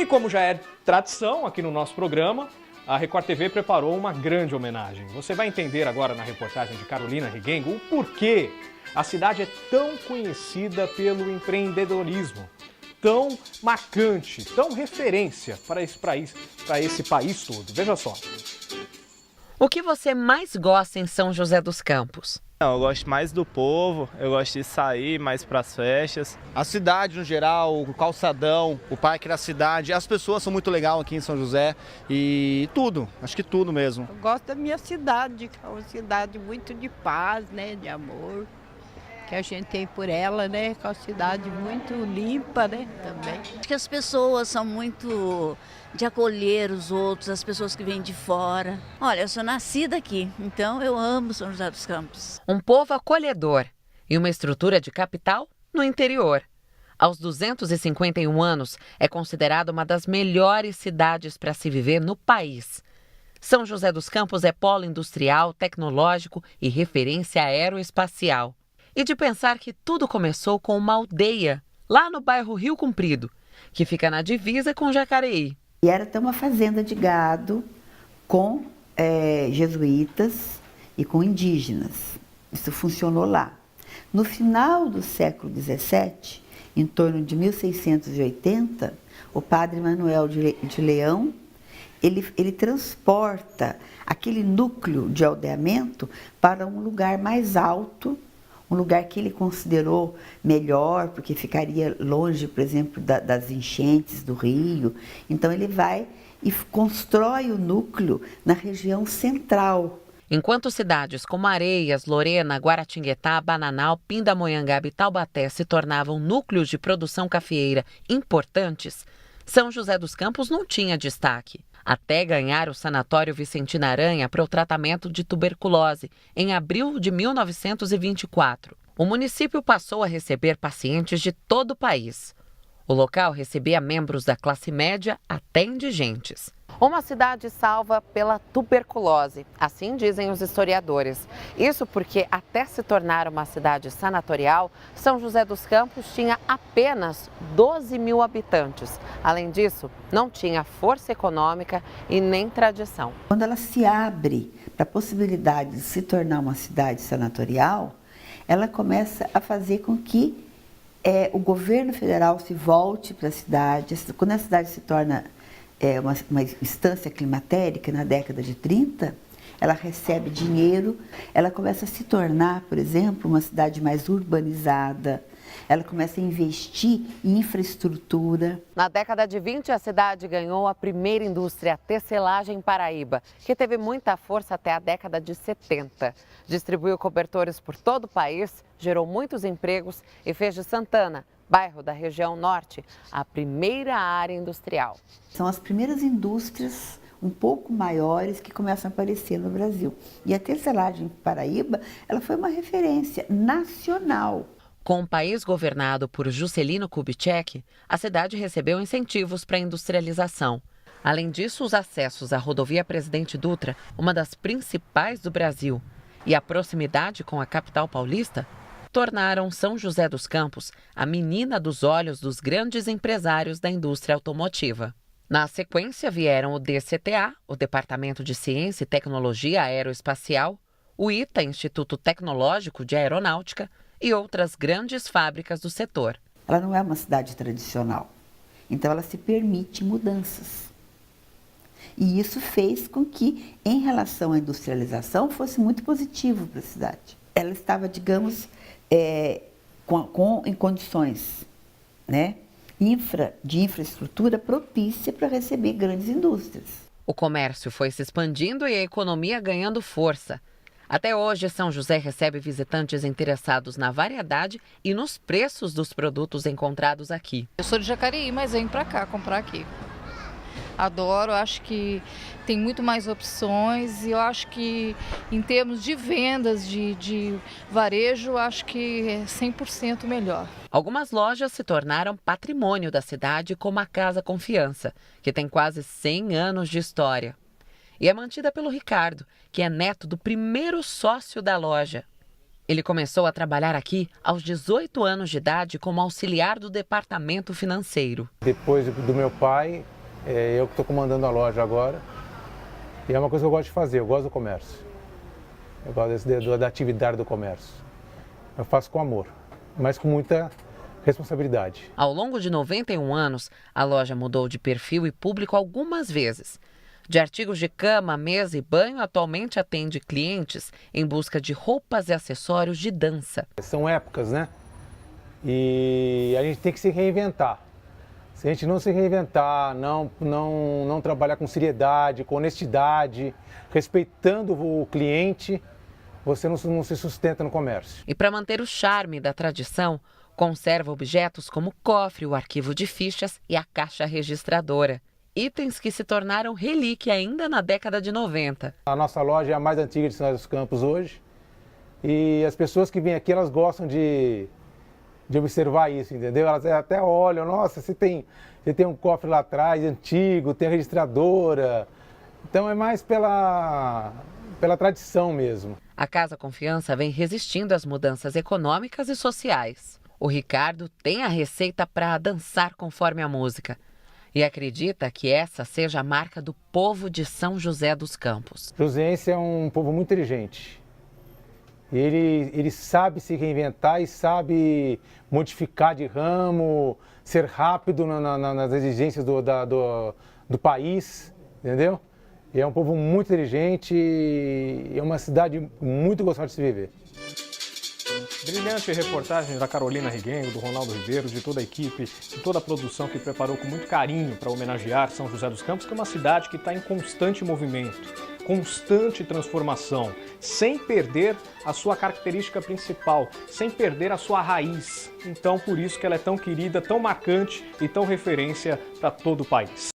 E como já é tradição aqui no nosso programa, a Record TV preparou uma grande homenagem. Você vai entender agora na reportagem de Carolina Rigengo o porquê a cidade é tão conhecida pelo empreendedorismo, tão marcante, tão referência para esse país todo. Veja só. O que você mais gosta em São José dos Campos? Eu gosto mais do povo, eu gosto de sair mais para as festas. A cidade no geral, o calçadão, o parque da cidade, as pessoas são muito legais aqui em São José e tudo, acho que tudo mesmo. Eu gosto da minha cidade, que é uma cidade muito de paz, né, de amor, que a gente tem por ela, né, que é uma cidade muito limpa, né, também. Acho que as pessoas são muito de acolher os outros, as pessoas que vêm de fora. Olha, eu sou nascida aqui, então eu amo São José dos Campos. Um povo acolhedor e uma estrutura de capital no interior. Aos 251 anos, é considerada uma das melhores cidades para se viver no país. São José dos Campos é polo industrial, tecnológico e referência aeroespacial. E de pensar que tudo começou com uma aldeia, lá no bairro Rio Comprido, que fica na divisa com Jacareí. E era até uma fazenda de gado com jesuítas e com indígenas. Isso funcionou lá. No final do século XVII, em torno de 1680, o padre Manuel de Leão, ele transporta aquele núcleo de aldeamento para um lugar mais alto, um lugar que ele considerou melhor, porque ficaria longe, por exemplo, das enchentes do rio. Então ele vai e constrói o núcleo na região central. Enquanto cidades como Areias, Lorena, Guaratinguetá, Bananal, Pindamonhangaba e Taubaté se tornavam núcleos de produção cafeeira importantes, São José dos Campos não tinha destaque. Até ganhar o Sanatório Vicentina Aranha para o tratamento de tuberculose, em abril de 1924. O município passou a receber pacientes de todo o país. O local recebia membros da classe média até indigentes. Uma cidade salva pela tuberculose, assim dizem os historiadores. Isso porque, até se tornar uma cidade sanatorial, São José dos Campos tinha apenas 12 mil habitantes. Além disso, não tinha força econômica e nem tradição. Quando ela se abre para a possibilidade de se tornar uma cidade sanatorial, ela começa a fazer com que o governo federal se volte para a cidade. Quando a cidade se torna uma instância climatérica na década de 30, ela recebe dinheiro, ela começa a se tornar, por exemplo, uma cidade mais urbanizada, ela começa a investir em infraestrutura. Na década de 20, a cidade ganhou a primeira indústria, a tecelagem Paraíba, que teve muita força até a década de 70. Distribuiu cobertores por todo o país, gerou muitos empregos e fez de Santana, bairro da região norte, a primeira área industrial. São as primeiras indústrias um pouco maiores que começam a aparecer no Brasil. E a tecelagem Paraíba, ela foi uma referência nacional. Com o país governado por Juscelino Kubitschek, a cidade recebeu incentivos para a industrialização. Além disso, os acessos à rodovia Presidente Dutra, uma das principais do Brasil, e a proximidade com a capital paulista, tornaram São José dos Campos a menina dos olhos dos grandes empresários da indústria automotiva. Na sequência vieram o DCTA, o Departamento de Ciência e Tecnologia Aeroespacial, o ITA, Instituto Tecnológico de Aeronáutica, e outras grandes fábricas do setor. Ela não é uma cidade tradicional, então ela se permite mudanças. E isso fez com que, em relação à industrialização, fosse muito positivo para a cidade. Ela estava, digamos, em condições, né, de infraestrutura propícia para receber grandes indústrias. O comércio foi se expandindo e a economia ganhando força. Até hoje, São José recebe visitantes interessados na variedade e nos preços dos produtos encontrados aqui. Eu sou de Jacareí, mas venho para cá comprar aqui. Adoro, acho que tem muito mais opções e eu acho que em termos de vendas, de varejo, acho que é 100% melhor. Algumas lojas se tornaram patrimônio da cidade, como a Casa Confiança, que tem quase 100 anos de história. E é mantida pelo Ricardo, que é neto do primeiro sócio da loja. Ele começou a trabalhar aqui aos 18 anos de idade como auxiliar do departamento financeiro. Depois do meu pai, eu que estou comandando a loja agora. E é uma coisa que eu gosto de fazer, eu gosto do comércio. Eu gosto da atividade do comércio. Eu faço com amor, mas com muita responsabilidade. Ao longo de 91 anos, a loja mudou de perfil e público algumas vezes. De artigos de cama, mesa e banho, atualmente atende clientes em busca de roupas e acessórios de dança. São épocas, né? E a gente tem que se reinventar. Se a gente não se reinventar, não trabalhar com seriedade, com honestidade, respeitando o cliente, você não se sustenta no comércio. E para manter o charme da tradição, conserva objetos como o cofre, o arquivo de fichas e a caixa registradora. Itens que se tornaram relíquia ainda na década de 90. A nossa loja é a mais antiga de São José dos Campos hoje. E as pessoas que vêm aqui, elas gostam de observar isso, entendeu? Elas até olham, nossa, você tem um cofre lá atrás, antigo, tem a registradora. Então é mais pela tradição mesmo. A Casa Confiança vem resistindo às mudanças econômicas e sociais. O Ricardo tem a receita para dançar conforme a música. E acredita que essa seja a marca do povo de São José dos Campos. Joseense é um povo muito inteligente. Ele sabe se reinventar e sabe modificar de ramo, ser rápido nas exigências do país, entendeu? E é um povo muito inteligente e é uma cidade muito gostosa de se viver. Brilhante reportagem da Carolina Riguengo, do Ronaldo Ribeiro, de toda a equipe, de toda a produção que preparou com muito carinho para homenagear São José dos Campos, que é uma cidade que está em constante movimento, constante transformação, sem perder a sua característica principal, sem perder a sua raiz. Então, por isso que ela é tão querida, tão marcante e tão referência para todo o país.